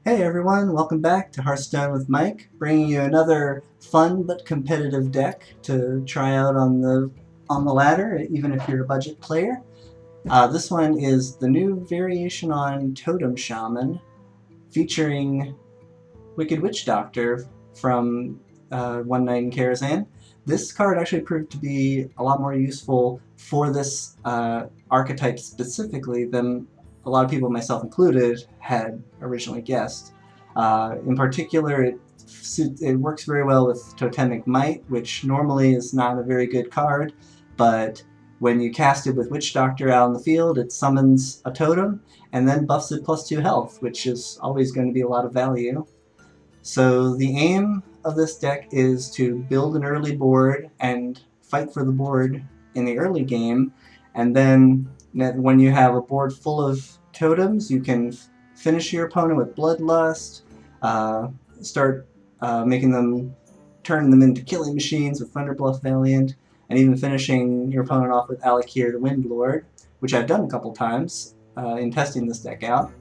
Hey everyone, welcome back to Hearthstone with Mike, bringing you another fun but competitive deck to try out on the ladder, even if you're a budget player. This one is the new variation on Totem Shaman, featuring Witchdoctor from One Night in Karazhan. This card actually proved to be a lot more useful for this archetype specifically than a lot of people, myself included, had originally guessed. In particular, it works very well with Totemic Might, which normally is not a very good card, but when you cast it with Witchdoctor out in the field, it summons a totem and then buffs it +2 health, which is always going to be a lot of value. So the aim of this deck is to build an early board and fight for the board in the early game, and then when you have a board full of totems, you can finish your opponent with Bloodlust, start making them, turn them into killing machines with Thunderbluff Valiant, and even finishing your opponent off with Alakir the Windlord, which I've done a couple times in testing this deck out.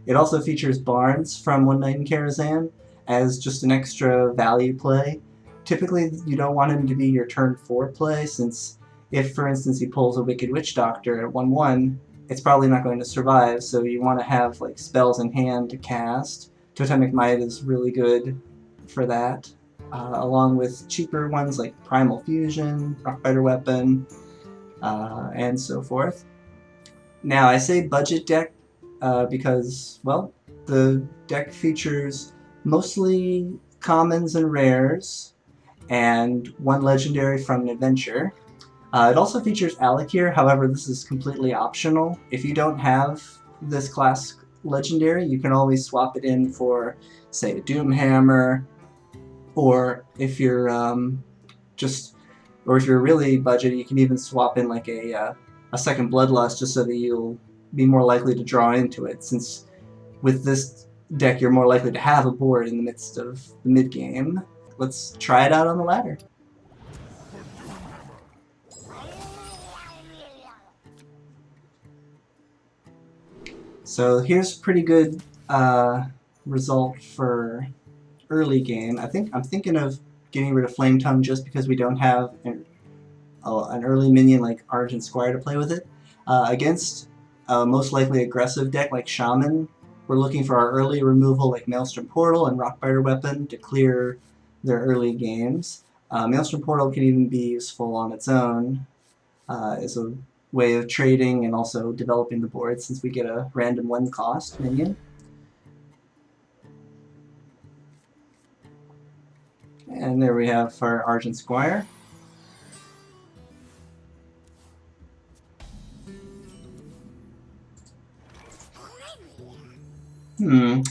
It also features Barnes from One Night in Karazhan as just an extra value play. Typically, you don't want him to be your turn 4 play, since if, for instance, he pulls a Wicked Witchdoctor at 1/1, it's probably not going to survive, so you want to have like spells in hand to cast. Totemic Might is really good for that, along with cheaper ones like Primal Fusion, Rockbiter Weapon, and so forth. Now, I say budget deck because, well, the deck features mostly commons and rares, and one legendary from an adventure. It also features Alakir, however this is completely optional. If you don't have this class legendary, you can always swap it in for, say, a Doomhammer, or if you're if you're really budget, you can even swap in like a second Bloodlust, just so that you'll be more likely to draw into it, since with this deck you're more likely to have a board in the midst of the mid-game. Let's try it out on the ladder. So here's a pretty good result for early game. I'm thinking of getting rid of Flame Tongue just because we don't have an early minion like Argent Squire to play with it. Against a most likely aggressive deck like Shaman, we're looking for our early removal like Maelstrom Portal and Rockbiter Weapon to clear their early games. Maelstrom Portal can even be useful on its own as a way of trading and also developing the board, since we get a random 1 cost minion. And there we have our Argent Squire.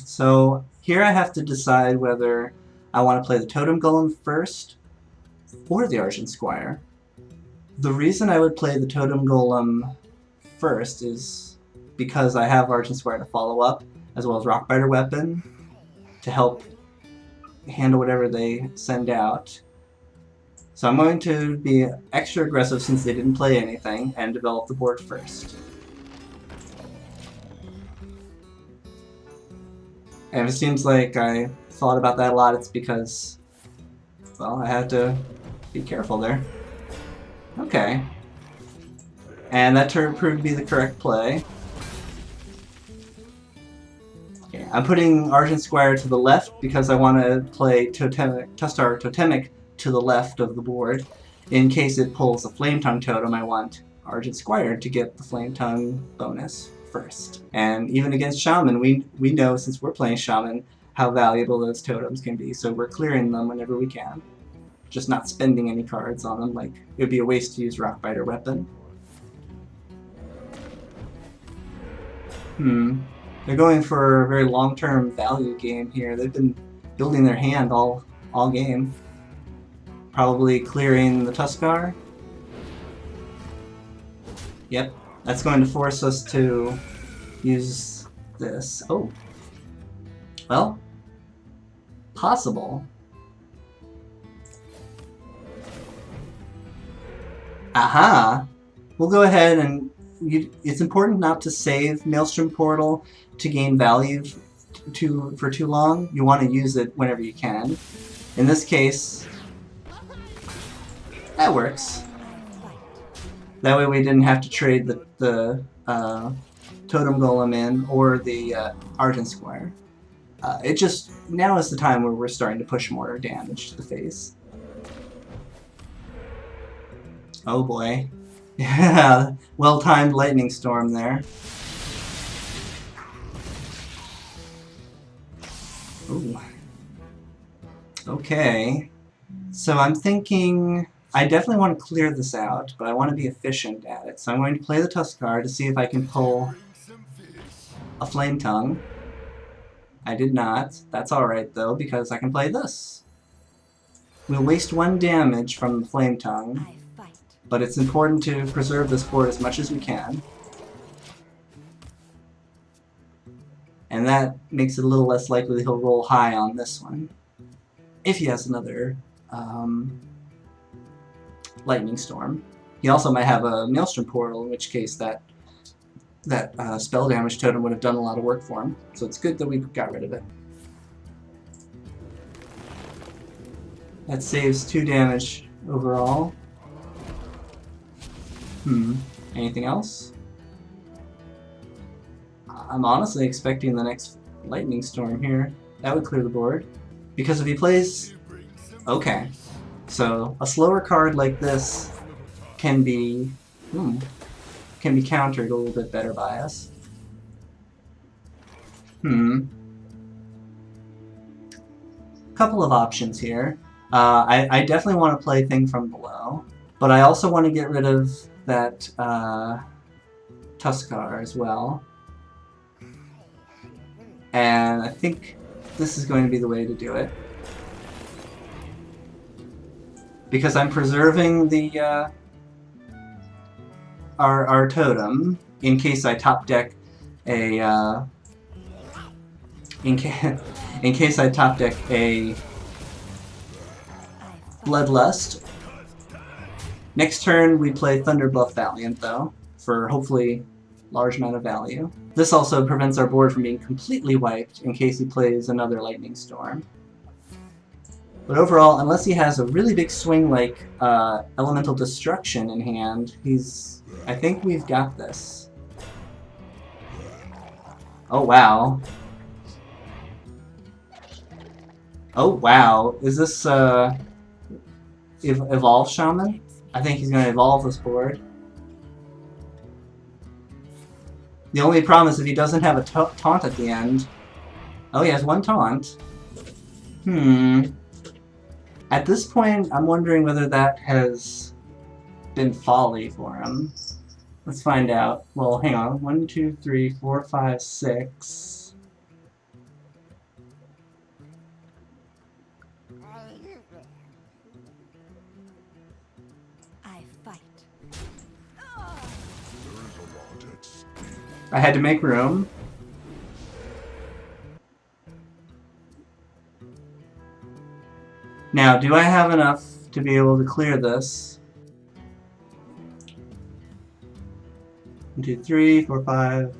So here I have to decide whether I want to play the Totem Golem first or the Argent Squire. The reason I would play the Totem Golem first is because I have Argent Squire to follow up, as well as Rockbiter Weapon to help handle whatever they send out. So I'm going to be extra aggressive since they didn't play anything and develop the board first. And if it seems like I thought about that a lot, it's because, well, I had to be careful there. Okay. And that proved to be the correct play. Okay, I'm putting Argent Squire to the left because I want to play Tustar Totemic to the left of the board. In case it pulls a Flame Tongue totem, I want Argent Squire to get the Flame Tongue bonus first. And even against Shaman, we know, since we're playing Shaman, how valuable those totems can be, so we're clearing them whenever we can. Just not spending any cards on them, like it would be a waste to use Rockbiter Weapon. They're going for a very long-term value game here. They've been building their hand all game. Probably clearing the Tuskar. Yep, that's going to force us to use this. Oh. Well, possible. Aha! We'll go ahead and it's important not to save Maelstrom Portal to gain value for too long, you want to use it whenever you can. In this case, that works. That way we didn't have to trade the Totem Golem in or the Argent Squire. It just, now is the time where we're starting to push more damage to the face. Oh boy. Yeah, well-timed lightning storm there. Ooh. Okay. So I'm thinking I definitely want to clear this out, but I want to be efficient at it. So I'm going to play the Tuskar to see if I can pull a Flame Tongue. I did not. That's alright though, because I can play this. We'll waste 1 damage from the Flame Tongue, but it's important to preserve this board as much as we can. And that makes it a little less likely he'll roll high on this one. If he has another Lightning Storm. He also might have a Maelstrom Portal, in which case that spell damage totem would have done a lot of work for him. So it's good that we got rid of it. That saves 2 damage overall. Anything else? I'm honestly expecting the next Lightning Storm here. That would clear the board. Because if he plays... Okay. So, a slower card like this can be countered a little bit better by us. Couple of options here. I definitely want to play Thing from Below, but I also want to get rid of that Tuskar as well. And I think this is going to be the way to do it. Because I'm preserving the our totem in case I top deck a in case I top deck a Bloodlust. Next turn we play Thunderbluff Valiant though, for hopefully large amount of value. This also prevents our board from being completely wiped in case he plays another Lightning Storm. But overall, unless he has a really big swing like Elemental Destruction in hand, I think we've got this. Oh wow. Oh wow. Is this Evolve Shaman? I think he's going to evolve this board. The only problem is if he doesn't have a taunt at the end. Oh, he has 1 taunt. At this point, I'm wondering whether that has been folly for him. Let's find out. Well, hang on. 1, 2, 3, 4, 5, 6. I fight. I had to make room. Now, do I have enough to be able to clear this? 1, 2, 3, 4, 5.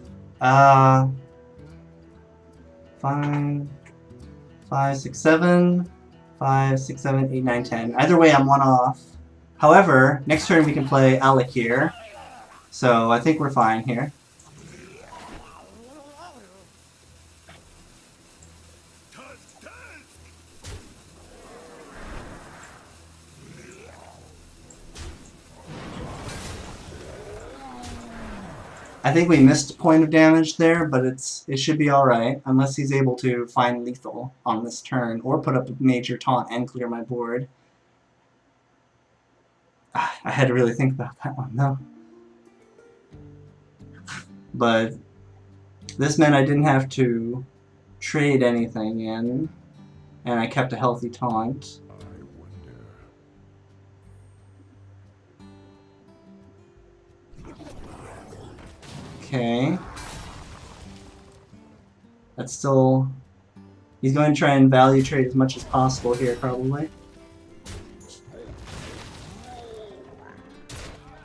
5, 6, 7. 5, 6, 7, 8, 9, 10. Either way, I'm 1 off. However, next turn we can play Alec here. So I think we're fine here. I think we missed a point of damage there, but it should be alright, unless he's able to find lethal on this turn, or put up a major taunt and clear my board. I had to really think about that one, though. But this meant I didn't have to trade anything in, and I kept a healthy taunt. Okay. That's still... He's going to try and value trade as much as possible here, probably.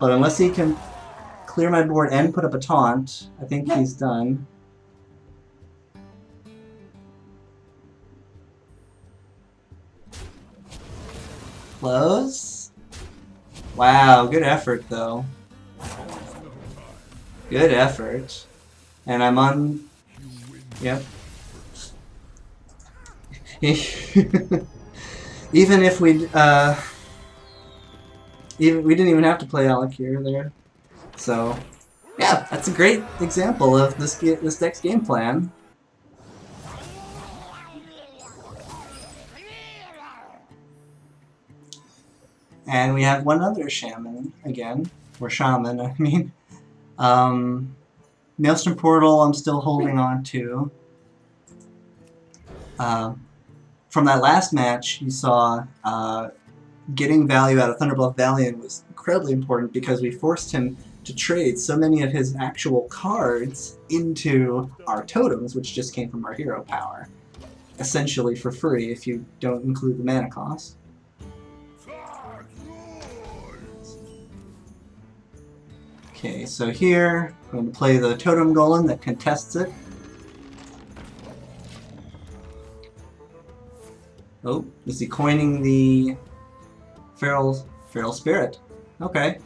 But unless he can clear my board and put up a taunt, I think he's done. Close. Wow, good effort though. Good effort. And I'm on... Yep. Even if we didn't even have to play Alakir there. So, yeah, that's a great example of this deck's game plan. And we have one other shaman again, or shaman, I mean. Maelstrom Portal I'm still holding on to. From that last match, you saw getting value out of Thunderbluff Valiant was incredibly important because we forced him to trade so many of his actual cards into our totems, which just came from our hero power. Essentially for free if you don't include the mana cost. Okay, so here I'm going to play the Totem Golem that contests it. Oh, is he coining the Feral Spirit? Okay.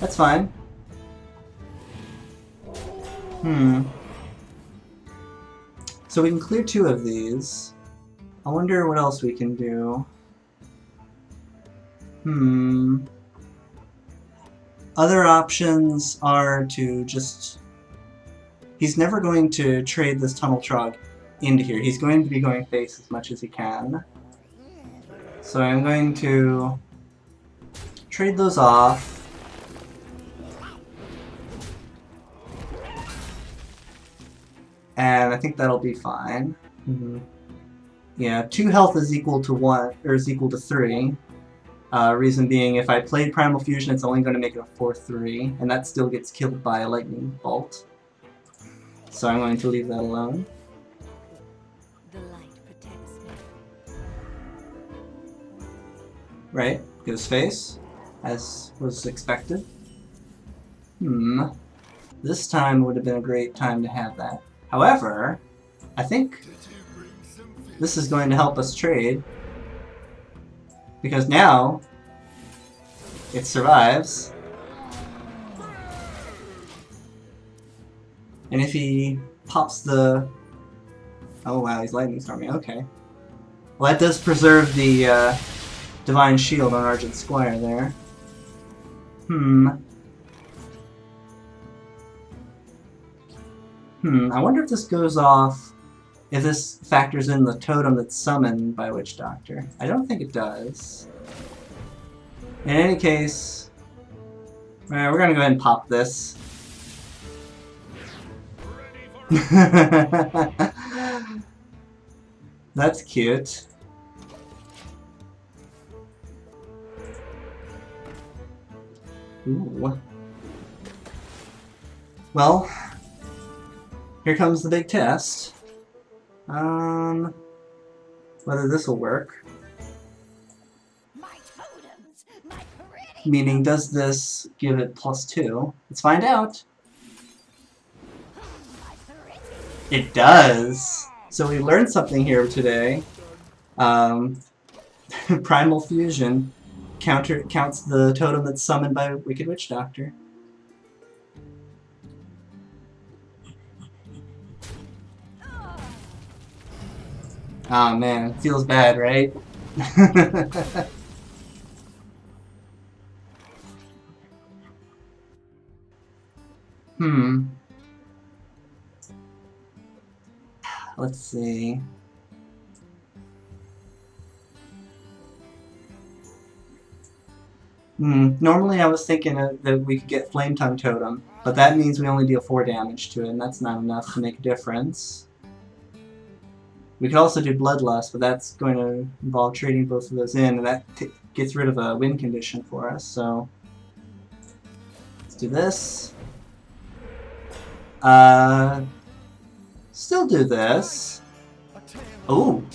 That's fine. So we can clear 2 of these. I wonder what else we can do. Other options are to just... He's never going to trade this Tunnel Trog into here. He's going to be going face as much as he can. So I'm going to trade those off. And I think that'll be fine. Yeah, 2 health is equal to 1, or is equal to 3. Reason being, if I played Primal Fusion, it's only going to make it a 4-3, and that still gets killed by a Lightning Bolt. So I'm going to leave that alone. The light protects me. Right, goes face, as was expected. This time would have been a great time to have that. However, I think this is going to help us trade. Because now, it survives. And if he pops the... Oh wow, he's Lightning Storming, okay. Well, that does preserve the Divine Shield on Argent Squire there. I wonder if this goes off... If this factors in the totem that's summoned by Witchdoctor. I don't think it does. In any case, we're gonna go ahead and pop this. That's cute. Ooh. Well, here comes the big test. Whether this will work. My totems, my pretty. Meaning, does this give it +2? Let's find out. It does! So we learned something here today. Primal Fusion counts the totem that's summoned by Wicked Witchdoctor. Oh man, feels bad, right? Let's see. Normally I was thinking that we could get Flame Tongue Totem, but that means we only deal 4 damage to it, and that's not enough to make a difference. We could also do Bloodlust, but that's going to involve trading both of those in, and that gets rid of a win condition for us, so... Let's do this. Still do this. Ooh!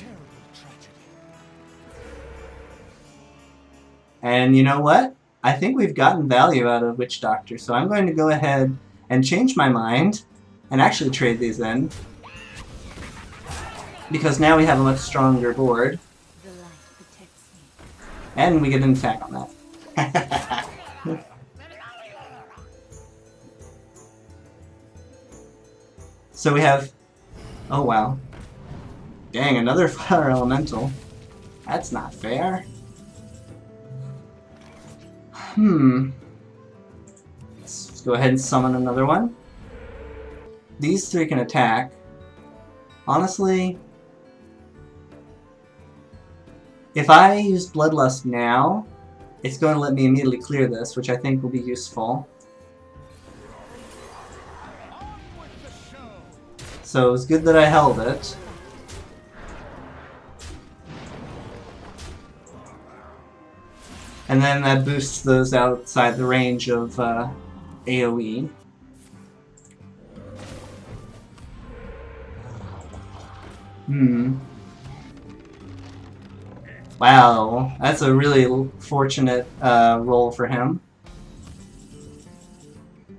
And you know what? I think we've gotten value out of Witchdoctor, so I'm going to go ahead and change my mind and actually trade these in. Because now we have a much stronger board. And we get an attack on that. So we have... Oh wow. Dang, another fire elemental. That's not fair. Let's go ahead and summon another one. These three can attack. Honestly, if I use Bloodlust now, it's going to let me immediately clear this, which I think will be useful. So it's good that I held it. And then that boosts those outside the range of AoE. Wow, that's a really fortunate roll for him.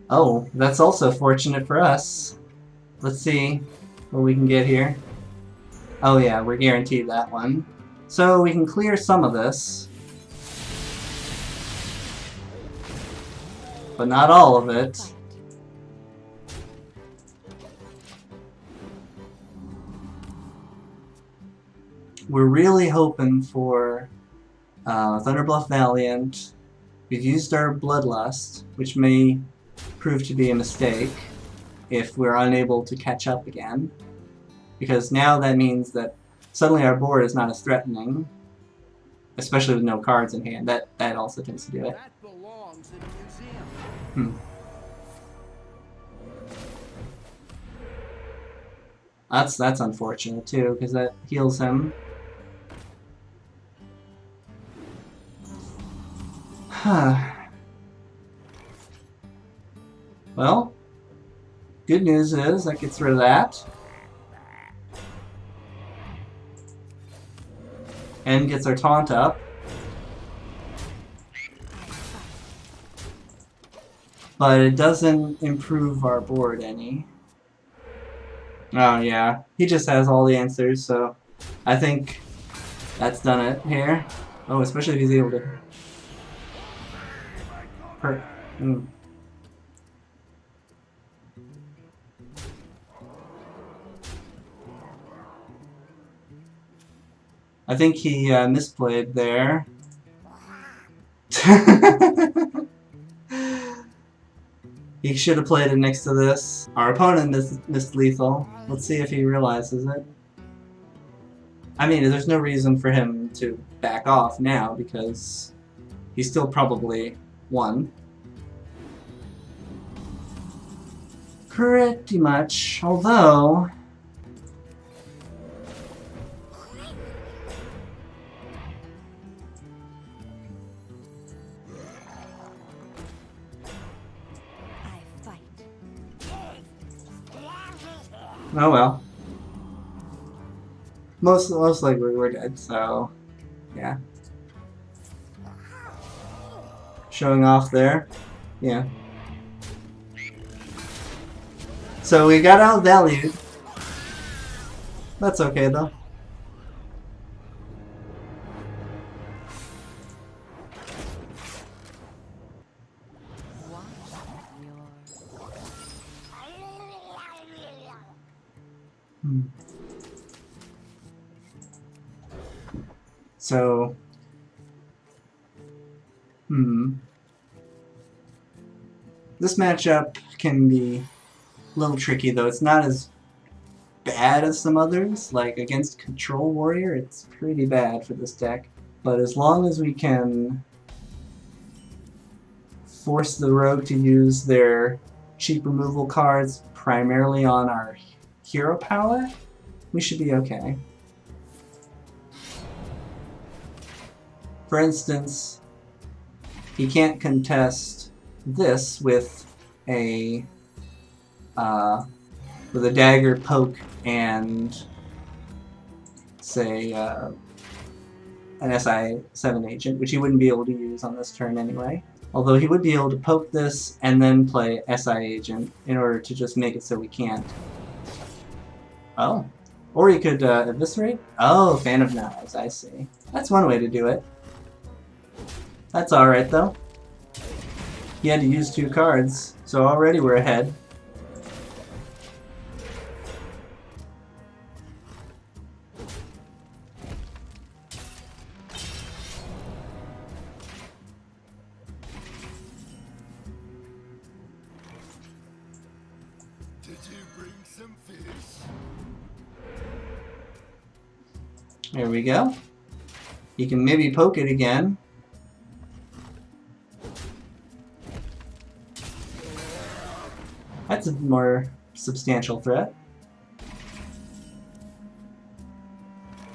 Oh, that's also fortunate for us. Let's see what we can get here. Oh yeah, we're guaranteed that one. So we can clear some of this. But not all of it. We're really hoping for Thunderbluff Valiant. We've used our Bloodlust, which may prove to be a mistake if we're unable to catch up again. Because now that means that suddenly our board is not as threatening, especially with no cards in hand. That also tends to do it. That belongs in a museum. That's unfortunate too, because that heals him. Well, good news is that gets rid of that. And gets our taunt up. But it doesn't improve our board any. Oh yeah, he just has all the answers, so I think that's done it here. Oh, especially if he's able to... I think he misplayed there. He should have played it next to this. Our opponent missed lethal. Let's see if he realizes it. I mean, there's no reason for him to back off now because he still probably won. Pretty much, although... Oh well. Most likely we're dead, so yeah. Showing off there. Yeah. So we got outvalued. That's okay though. So, this matchup can be a little tricky though. It's not as bad as some others. Like against Control Warrior, it's pretty bad for this deck. But as long as we can force the rogue to use their cheap removal cards primarily on our hero power, we should be okay. For instance, he can't contest this with a dagger poke and say an SI-7 agent, which he wouldn't be able to use on this turn anyway. Although he would be able to poke this and then play SI agent in order to just make it so we can't. Oh. Or he could eviscerate? Oh, Fan of Knives, I see. That's one way to do it. That's alright though. He had to use 2 cards, so already we're ahead. Did you bring some fish? There we go. You can maybe poke it again. That's a more substantial threat.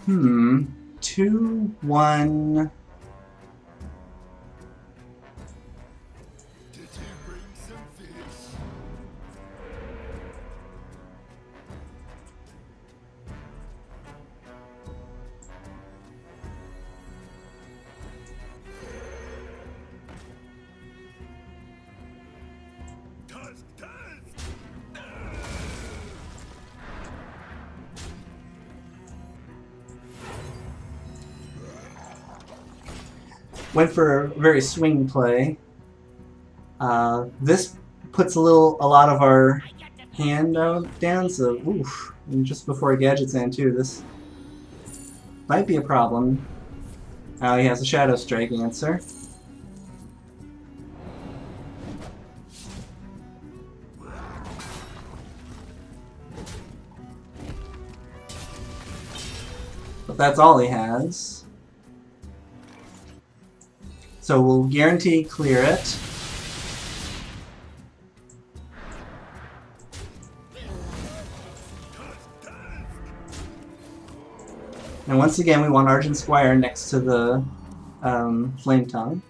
2, 1. Did you bring some fish? Tusk, tusk! Went for a very swing play. This puts a lot of our hand down, so oof. And just before Gadget's in too, this might be a problem. Now he has a Shadow Strike answer. But that's all he has. So we'll guarantee clear it. And once again, we want Argent Squire next to the Flame Tongue.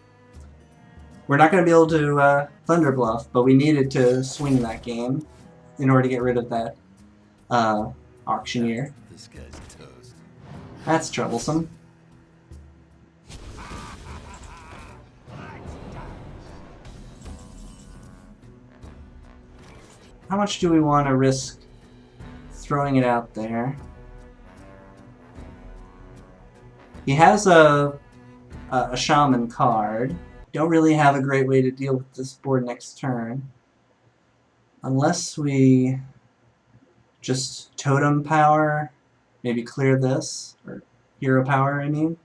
We're not going to be able to Thunder Bluff, but we needed to swing that game in order to get rid of that Auctioneer. This guy's toast. That's troublesome. How much do we want to risk throwing it out there? He has a Shaman card. Don't really have a great way to deal with this board next turn. Unless we just Totem Power, maybe clear this, or Hero Power, I mean.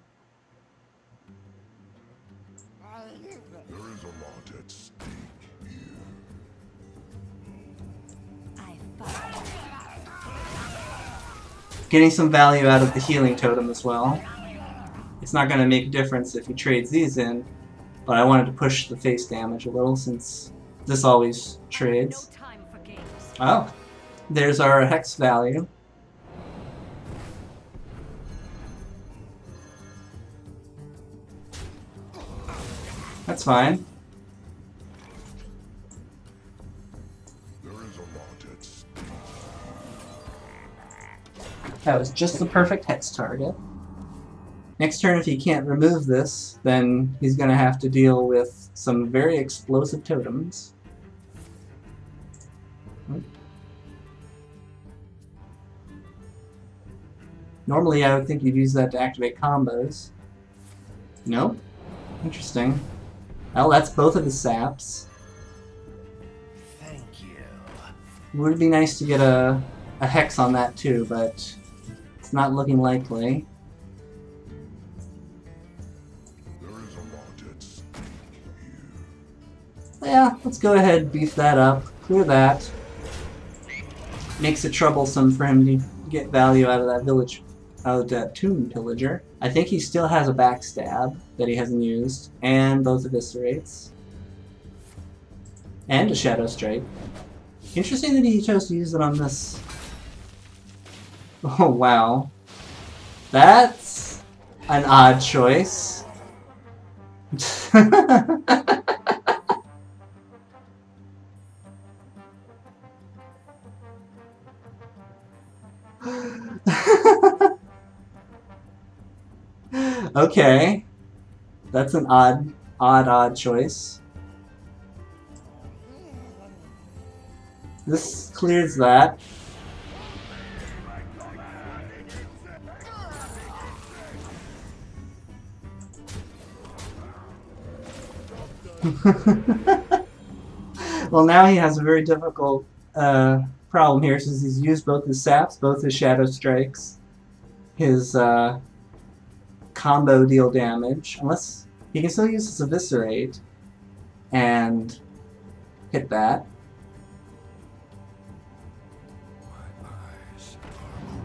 There is a lot at stake here. Getting some value out of the Healing Totem as well. It's not going to make a difference if he trades these in, but I wanted to push the face damage a little since this always trades. No time for games. Oh, there's our Hex value. That's fine. There is a lot at stake. That was just the perfect Hex target. Next turn, if he can't remove this, then he's going to have to deal with some very explosive totems. Normally, I would think you'd use that to activate combos. No? Interesting. Well, that's both of his saps. Thank you. Would be nice to get a Hex on that too, but it's not looking likely. Yeah, let's go ahead and beef that up. Clear that. Makes it troublesome for him to get value out of that village, out of that Tomb Pillager. I think he still has a Backstab that he hasn't used, and both Eviscerates. And a Shadow Strike. Interesting that he chose to use it on this. Oh, wow. That's an odd choice. Okay. That's an odd choice. This clears that. Well, now he has a very difficult problem here since he's used both his saps, both his shadow strikes, his combo deal damage. Unless he can still use his eviscerate and hit that.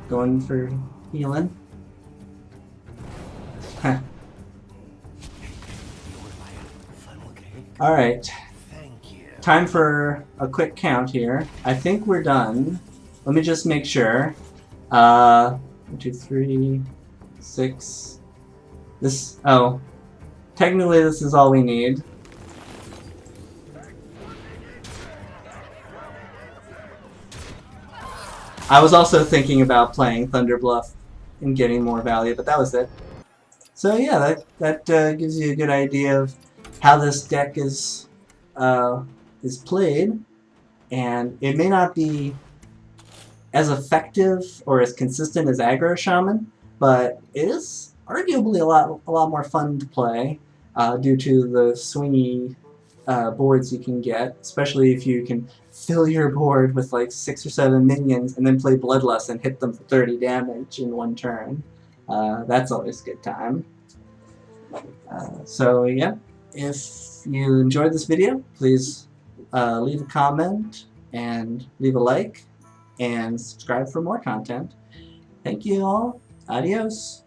Going for healing. Huh. Alright. Time for a quick count here. I think we're done. Let me just make sure. 1, 2, 3, 6. This. Oh. Technically, this is all we need. I was also thinking about playing Thunder Bluff and getting more value, but that was it. So yeah, that gives you a good idea of how this deck is played, and it may not be as effective or as consistent as Aggro Shaman, but it is arguably a lot more fun to play due to the swingy boards you can get, especially if you can fill your board with like 6 or 7 minions and then play Bloodlust and hit them for 30 damage in one turn. That's always a good time. So yeah, if you enjoyed this video, please leave a comment and leave a like and subscribe for more content. Thank you all. Adios.